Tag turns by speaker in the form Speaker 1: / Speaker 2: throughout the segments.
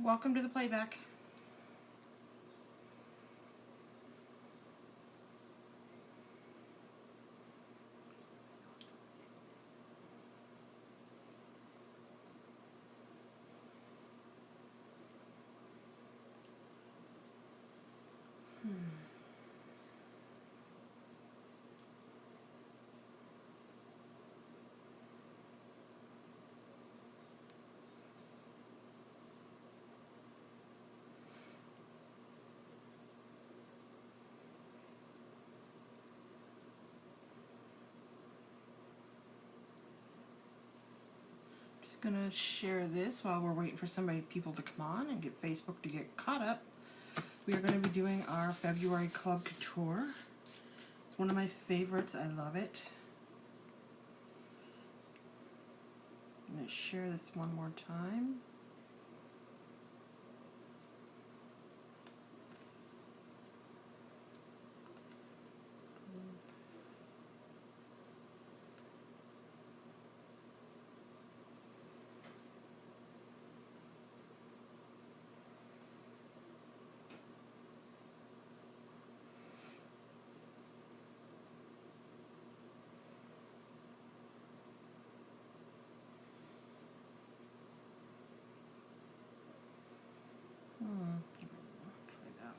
Speaker 1: welcome to the playback. Just gonna share this while we're waiting for people to come on and get Facebook to get caught up. We are going to be doing our February Club Couture. It's one of my favorites. I love it. I'm going to share this one more time. Try that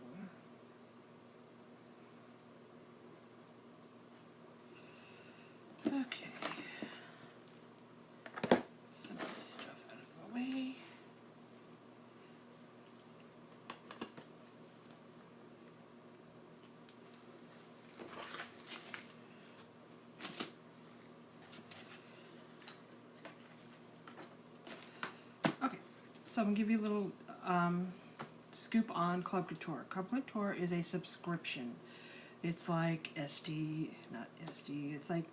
Speaker 1: one. Okay. Some of this stuff out of the way. Okay, so I'm going to give you a little scoop on Club Couture. Club Couture is a subscription. It's like not SD, it's like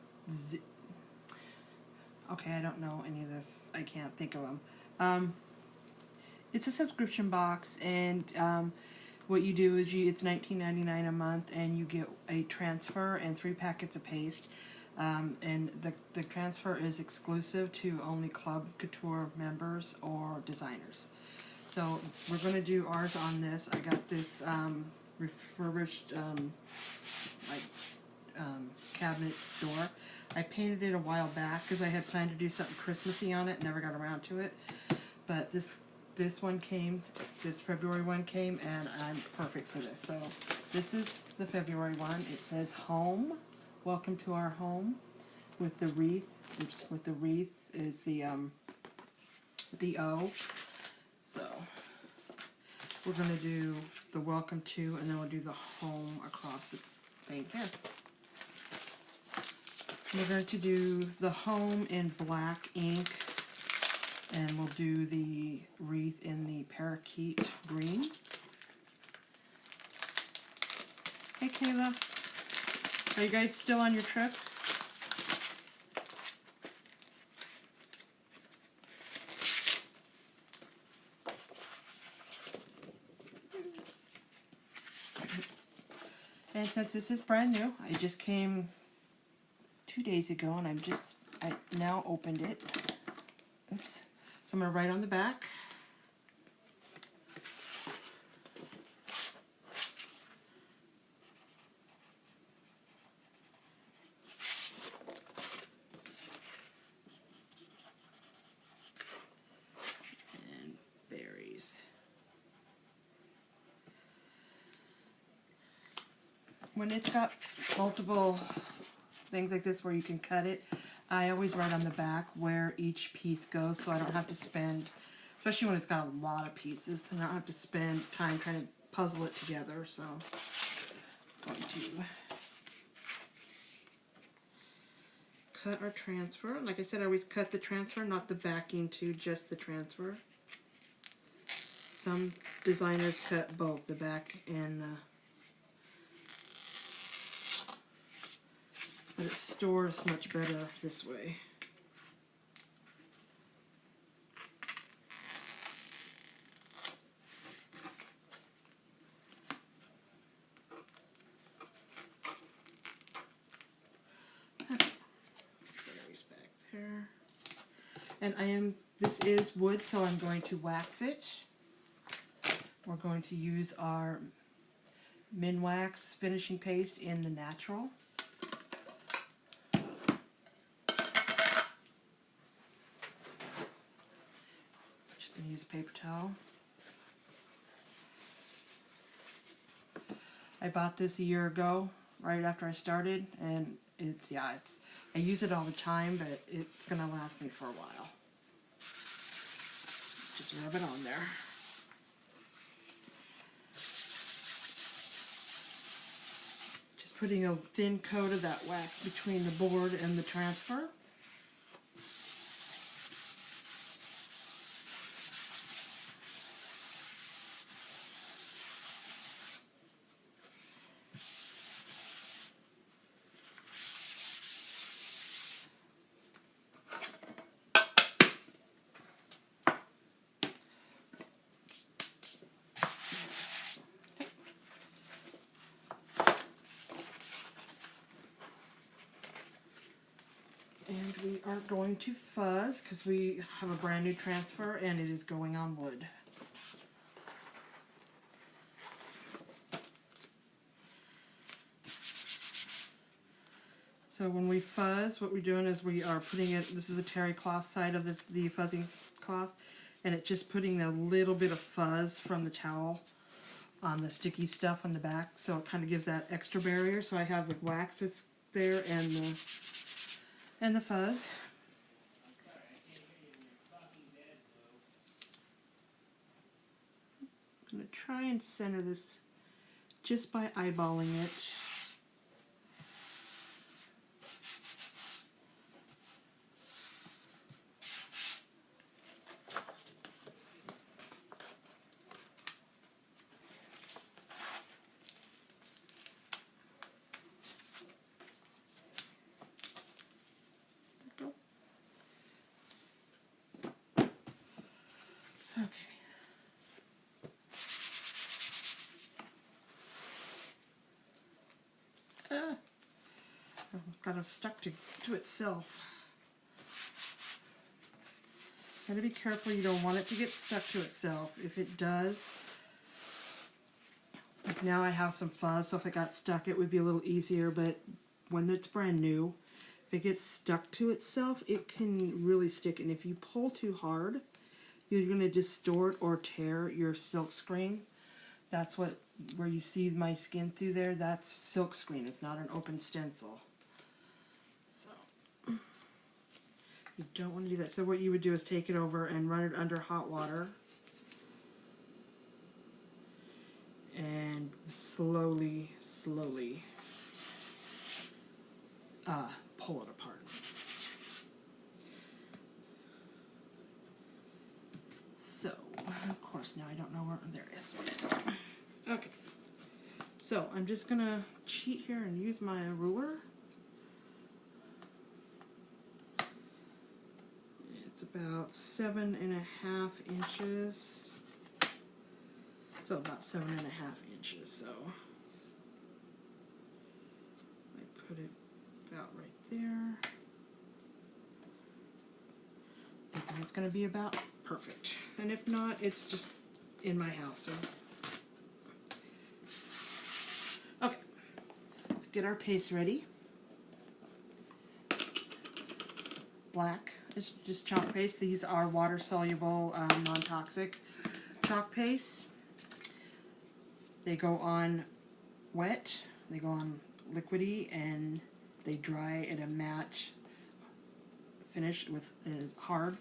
Speaker 1: okay, I don't know any of this. I can't think of them. It's a subscription box, and what you do is it's $19.99 a month, and you get a transfer and 3 packets of paste. And the transfer is exclusive to only Club Couture members or designers. So we're going to do ours on this. I got this refurbished cabinet door. I painted it a while back because I had planned to do something Christmassy on it, never got around to it. But this one came, this February one came, and I'm perfect for this. So this is the February one. It says home, welcome to our home, with the wreath. With the wreath is the O. So we're going to do the welcome to, and then we'll do the home across the thing here. We're going to do the home in black ink, and we'll do the wreath in the parakeet green. Hey Kayla, are you guys still on your trip? And since this is brand new, I just came 2 days ago, and I now opened it. Oops. So I'm going to write on the back. And berries. When it's got multiple things like this where you can cut it, I always write on the back where each piece goes, so I don't have to spend, especially when it's got a lot of pieces, then I don't have to spend time trying to puzzle it together. So I'm going to cut our transfer. Like I said, I always cut the transfer, not the backing too, just the transfer. Some designers cut both the back and the, but it stores much better this way. Berries back there. And this is wood, so I'm going to wax it. We're going to use our Minwax finishing paste in the natural. Just going to use a paper towel. I bought this a year ago, right after I started, and I use it all the time, but it's going to last me for a while. Just rub it on there. Just putting a thin coat of that wax between the board and the transfer. And we are going to fuzz because we have a brand new transfer and it is going on wood. So when we fuzz, what we're doing is we are putting it, this is a terry cloth side of the fuzzing cloth, and it's just putting a little bit of fuzz from the towel on the sticky stuff on the back, so it kind of gives that extra barrier. So I have the wax that's there and the fuzz. I'm going to try and center this just by eyeballing it. Okay. Got it stuck to itself. Gotta be careful, you don't want it to get stuck to itself. If it does, like now I have some fuzz, so if it got stuck it would be a little easier, but when it's brand new, if it gets stuck to itself, it can really stick, and if you pull too hard, you're going to distort or tear your silk screen. That's where you see my skin through there, that's silk screen. It's not an open stencil. So you don't want to do that. So what you would do is take it over and run it under hot water and slowly pull it apart. So, of course, now I don't know where, there it is. Okay, so I'm just going to cheat here and use my ruler. It's about 7.5 inches. So about 7.5 inches, so I put it about right there. Thinking it's going to be about perfect. And if not, it's just in my house. So. Okay, let's get our paste ready. Black, it's just chalk paste. These are water-soluble, non-toxic chalk paste. They go on wet, they go on liquidy, and they dry at a matte finish with hard.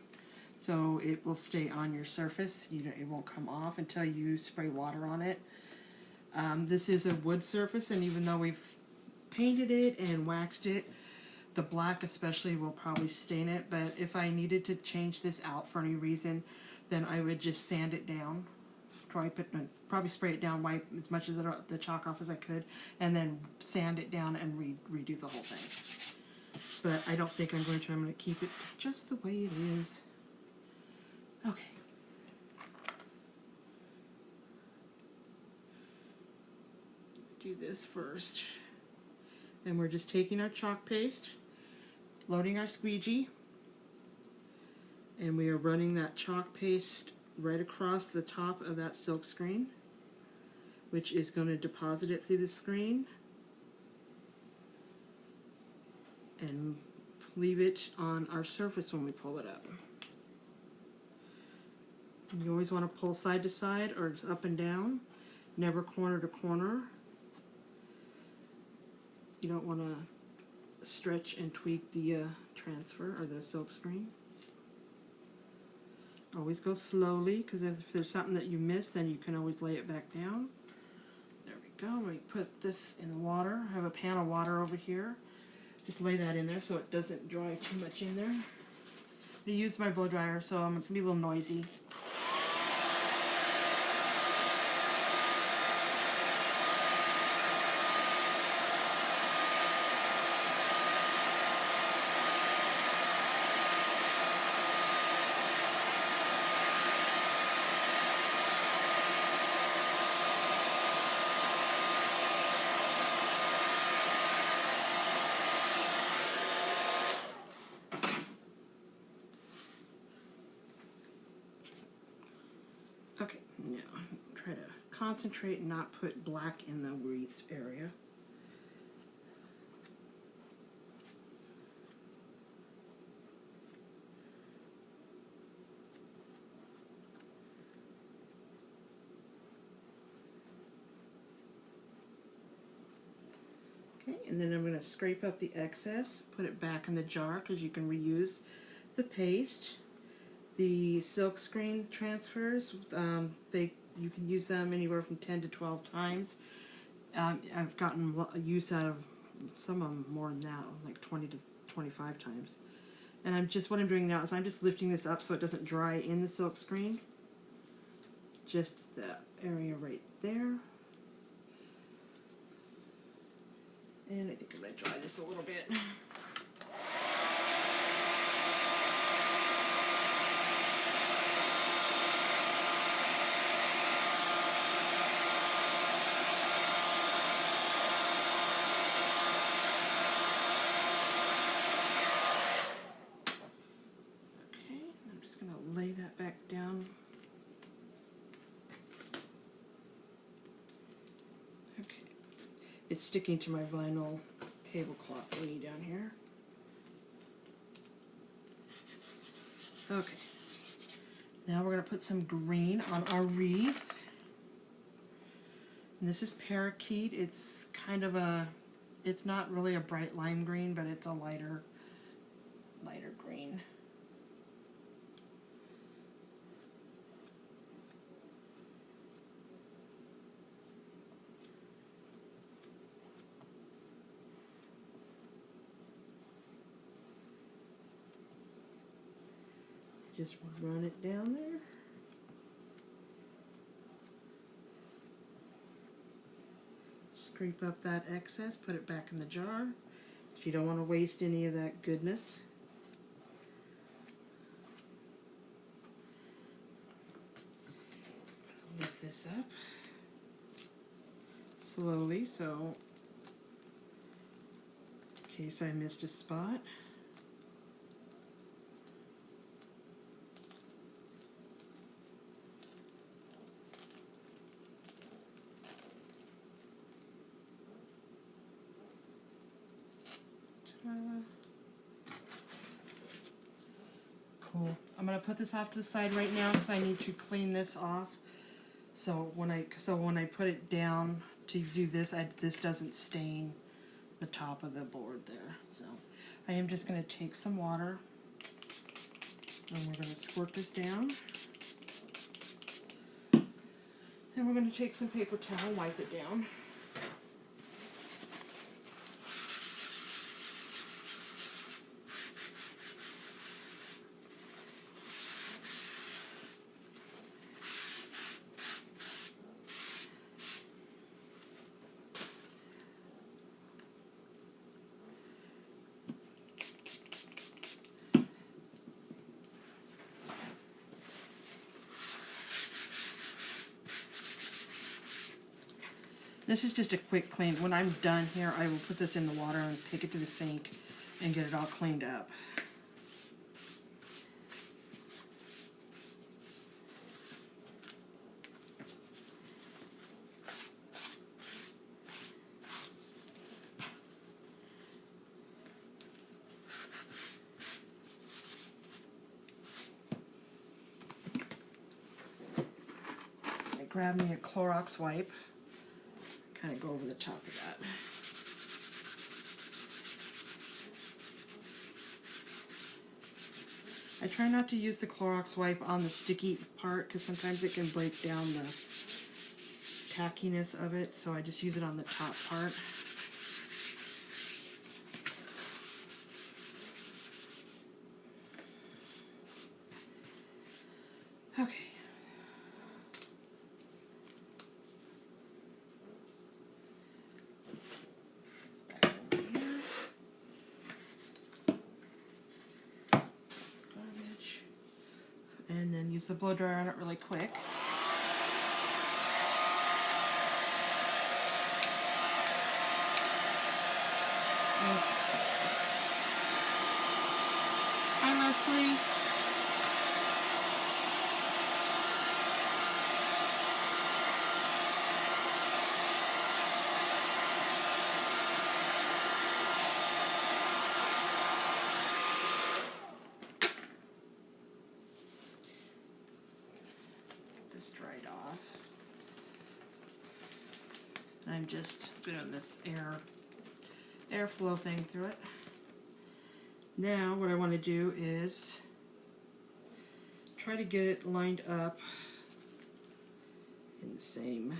Speaker 1: So it will stay on your surface. It won't come off until you spray water on it. This is a wood surface, and even though we've painted it and waxed it, the black especially will probably stain it. But if I needed to change this out for any reason, then I would just sand it down. Probably spray it down, wipe as much of the chalk off as I could, and then sand it down and redo the whole thing. But I don't think I'm going to. I'm going to keep it just the way it is. Okay. Do this first. And we're just taking our chalk paste, loading our squeegee, and we are running that chalk paste right across the top of that silk screen. which is going to deposit it through the screen and leave it on our surface when we pull it up. And you always want to pull side to side or up and down, never corner to corner. You don't want to stretch and tweak the transfer or the silk screen. Always go slowly, because if there's something that you miss, then you can always lay it back down. There we go. We put this in the water. I have a pan of water over here. Just lay that in there so it doesn't dry too much in there. I used my blow dryer, so it's going to be a little noisy. Okay, now try to concentrate and not put black in the wreath area. Okay, and then I'm going to scrape up the excess, put it back in the jar because you can reuse the paste. The silk screen transfers, you can use them anywhere from 10 to 12 times. I've gotten use out of some of them more than that, like 20 to 25 times. And what I'm doing now is I'm just lifting this up so it doesn't dry in the silk screen. Just the area right there. And I think I'm going to dry this a little bit. Lay that back down. Okay, it's sticking to my vinyl tablecloth thingy down here. Okay, now we're going to put some green on our wreath. And this is parakeet. It's kind of it's not really a bright lime green, but it's a lighter green. Just run it down there. Scrape up that excess, put it back in the jar. You don't want to waste any of that goodness. Lift this up slowly, so in case I missed a spot. Cool. I'm going to put this off to the side right now because I need to clean this off. So when I put it down to do this, this doesn't stain the top of the board there. So I am just going to take some water and we're going to squirt this down. And we're going to take some paper towel and wipe it down. This is just a quick clean. When I'm done here, I will put this in the water and take it to the sink and get it all cleaned up. grab me a Clorox wipe. Kind of go over the top of that. I try not to use the Clorox wipe on the sticky part because sometimes it can break down the tackiness of it, so I just use it on the top part. Okay. This back over here. Garbage. And then use the blow dryer on it really quick. Hi, Leslie. This dried off. I'm just doing this airflow thing through it. Now what I want to do is try to get it lined up in the same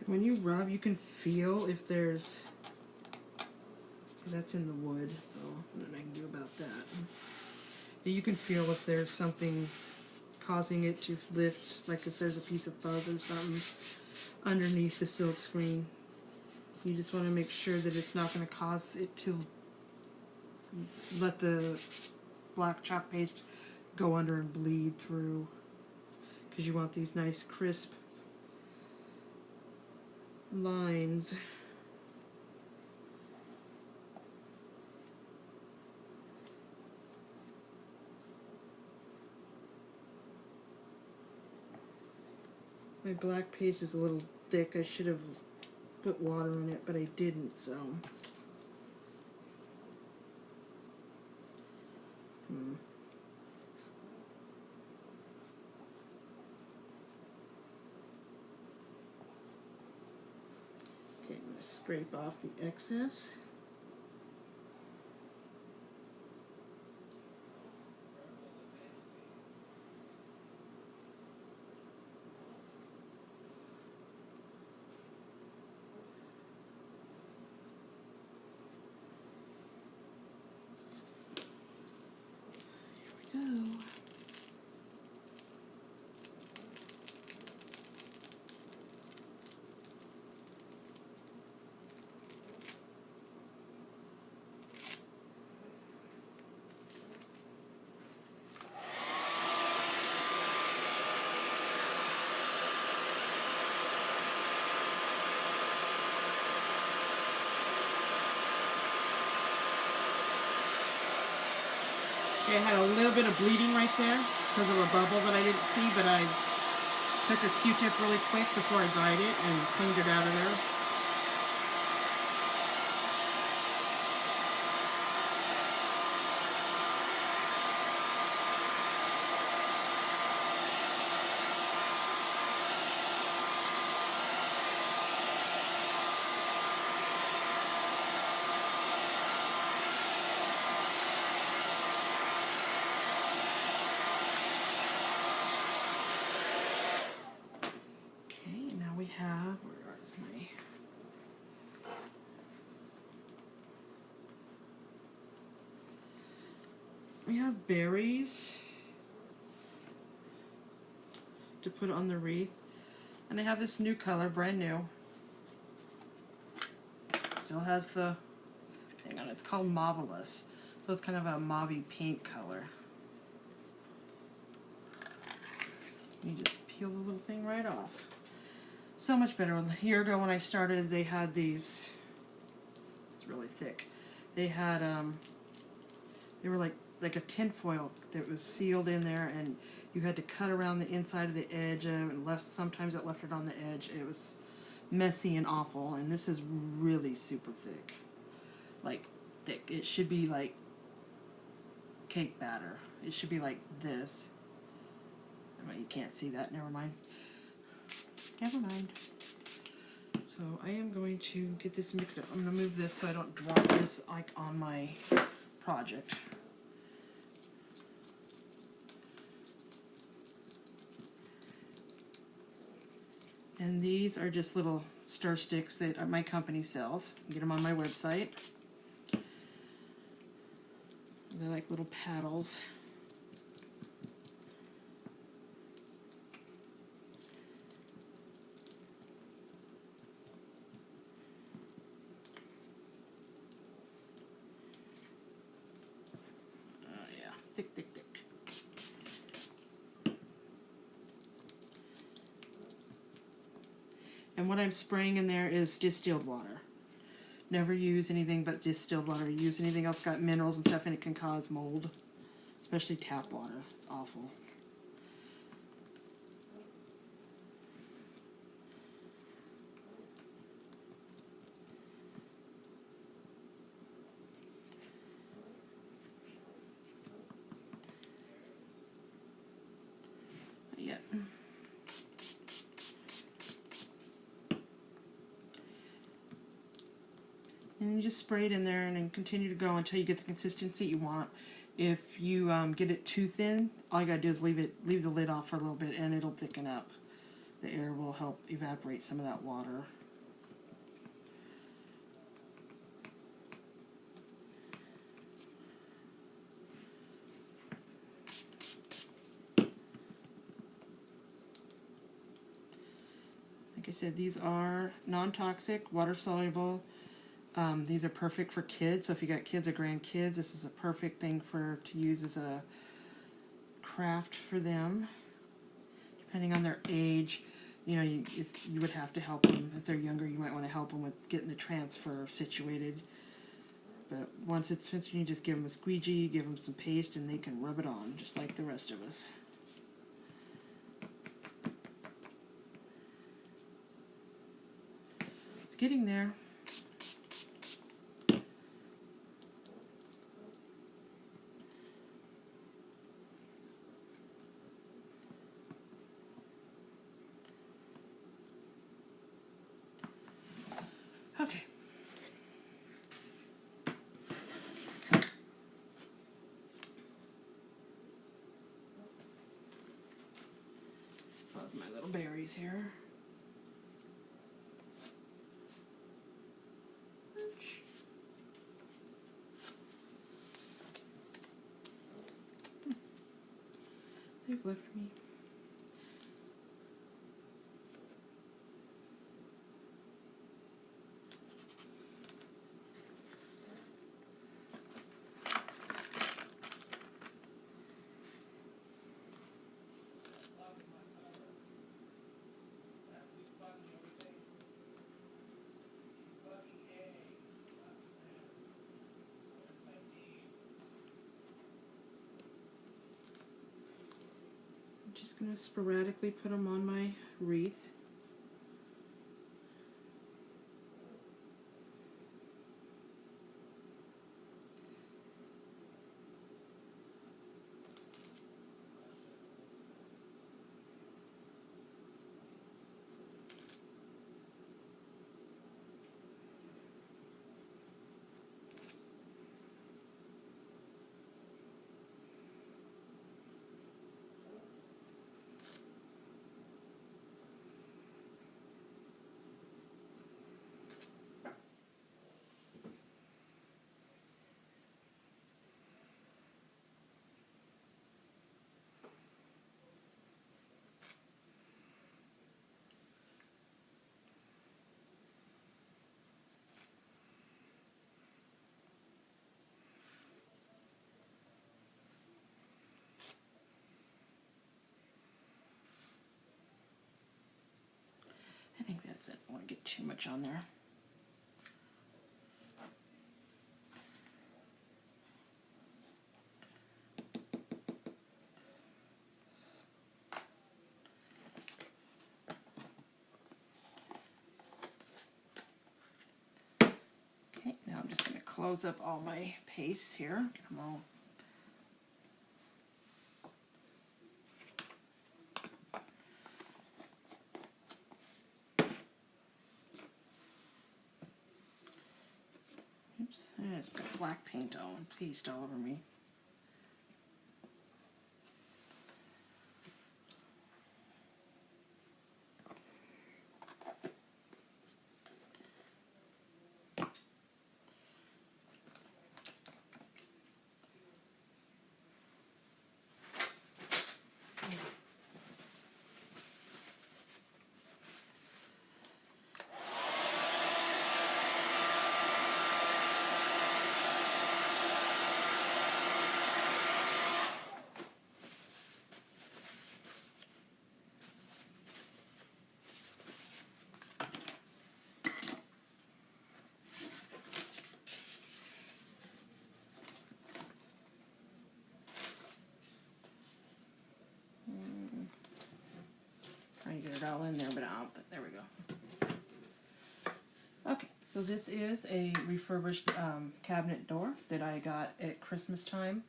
Speaker 1: when you rub, you can feel if there's, that's in the wood, so nothing I can do about that. You can feel if there's something causing it to lift, like if there's a piece of fuzz or something underneath the silk screen. You just want to make sure that it's not going to cause it to let the black chalk paste go under and bleed through, because you want these nice crisp lines. My black paste is a little thick. I should have put water in it, but I didn't, so. Okay, I'm going to scrape off the excess. Here we go. Okay, I had a little bit of bleeding right there because of a bubble that I didn't see, but I took a Q-tip really quick before I dried it and cleaned it out of there. Okay, now we have, where is my we have berries to put on the wreath. And I have this new color, brand new. Still has the, hang on, it's called Marvelous. So it's kind of a mauvey pink color. You just peel the little thing right off. So much better. A year ago when I started, they had these, it's really thick. They had, they were like a tin foil that was sealed in there, and you had to cut around the inside of the edge, and sometimes it left it on the edge. It was messy and awful, and this is really super thick. Like, thick. It should be like cake batter. It should be like this. Well, you can't see that, never mind. Never mind. So I am going to get this mixed up. I'm going to move this so I don't drop this like on my project. And these are just little stir sticks that my company sells. You get them on my website. They're like little paddles. Thick, thick, thick. And what I'm spraying in there is distilled water. Never use anything but distilled water. Use anything else got minerals and stuff, and it can cause mold, especially tap water. It's awful. Yep. And you just spray it in there and then continue to go until you get the consistency you want. If you get it too thin, all you gotta do is leave the lid off for a little bit, and it'll thicken up. The air will help evaporate some of that water. Like I said, these are non-toxic, water-soluble. These are perfect for kids. So if you got kids or grandkids, this is a perfect thing to use as a craft for them. Depending on their age, you know, if you would have to help them. If they're younger, you might want to help them with getting the transfer situated. But once it's finished, you just give them a squeegee, give them some paste, and they can rub it on, just like the rest of us. It's getting there. Okay. Those are my little berries here. They've left me. I'm just going to sporadically put them on my wreath. think that's it. I don't want to get too much on there. Okay, now I'm just going to close up all my pastes here. Get them all. Oops, I just got black paint all and paste all over me. Trying to get it all in there, but I don't think, there we go. Okay, so this is a refurbished cabinet door that I got at Christmas time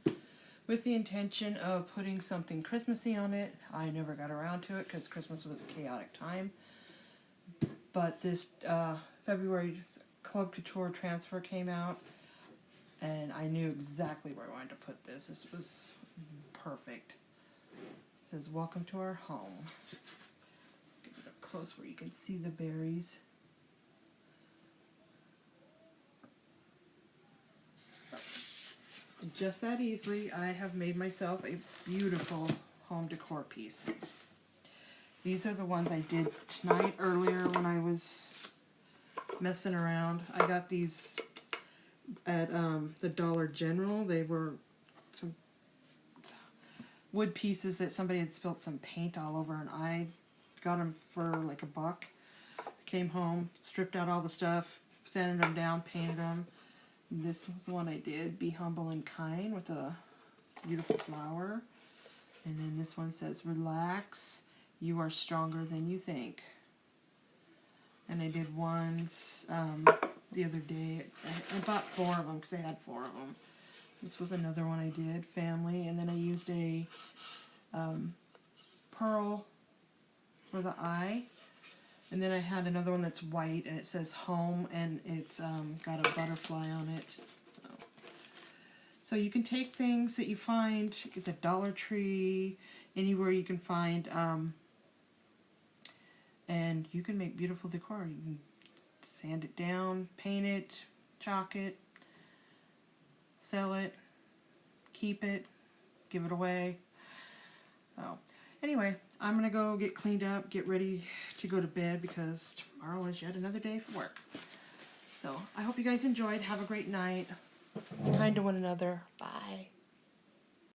Speaker 1: with the intention of putting something Christmassy on it. I never got around to it because Christmas was a chaotic time. But this February Club Couture transfer came out, and I knew exactly where I wanted to put this. This was perfect. It says, "Welcome to our home." Get it up close where you can see the berries. And just that easily, I have made myself a beautiful home decor piece. These are the ones I did tonight earlier when I was messing around. I got these at the Dollar General. They were some wood pieces that somebody had spilled some paint all over, and I got them for like $1. Came home, stripped out all the stuff, sanded them down, painted them. And this was the one I did, "Be Humble and Kind," with a beautiful flower. And then this one says, "Relax, you are stronger than you think." And I did ones the other day. I bought 4 of them because they had 4 of them. This was another one I did, "Family." And then I used a pearl for the eye. And then I had another one that's white and it says "Home," and it's got a butterfly on it. So you can take things that you find at the Dollar Tree, anywhere you can find, and you can make beautiful decor. You can sand it down, paint it, chalk it, sell it, keep it, give it away. So anyway, I'm going to go get cleaned up, get ready to go to bed because tomorrow is yet another day for work. So I hope you guys enjoyed. Have a great night. Be kind to one another. Bye.